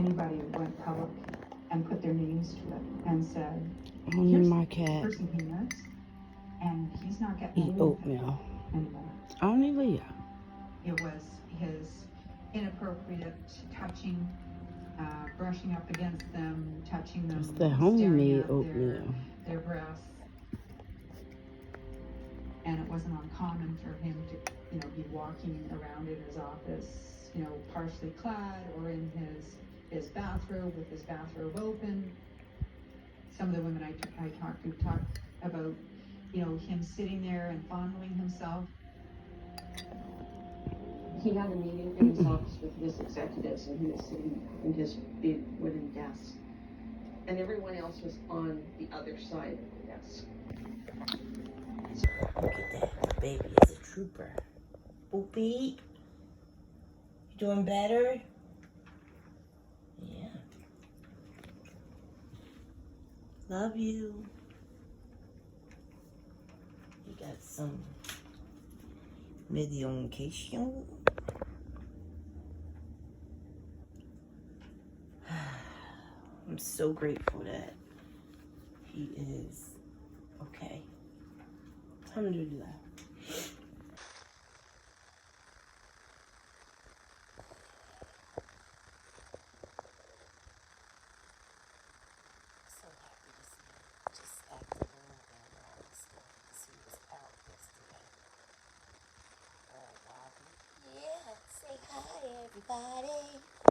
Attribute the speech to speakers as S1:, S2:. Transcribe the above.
S1: anybody went public and put their names to it and said,
S2: Only
S1: here's
S2: my
S1: the
S2: cat
S1: person he is, and he's not getting
S2: eat
S1: away with it
S2: oatmeal.
S1: anymore.
S2: Only Leah.
S1: It was his inappropriate touching, brushing up against them, touching them,
S2: It's the
S1: staring
S2: homemade
S1: at
S2: oatmeal.
S1: their breasts. And it wasn't uncommon for him to, be walking around in his office, partially clad or in his bathrobe with his bathrobe open. Some of the women I talked to talked about, him sitting there and fondling himself.
S3: He had a meeting in his office with his executives, and he was sitting in his big wooden desk. And everyone else was on the other side of the desk.
S4: Look at that. The baby is a trooper. Boopy. You doing better? Yeah. Love you. You got some medication. I'm so grateful that he is okay. Alhamdulillah. So happy to see him just acting a little bit and all this stuff because he was out yesterday. Bobby. Yeah, say hi everybody.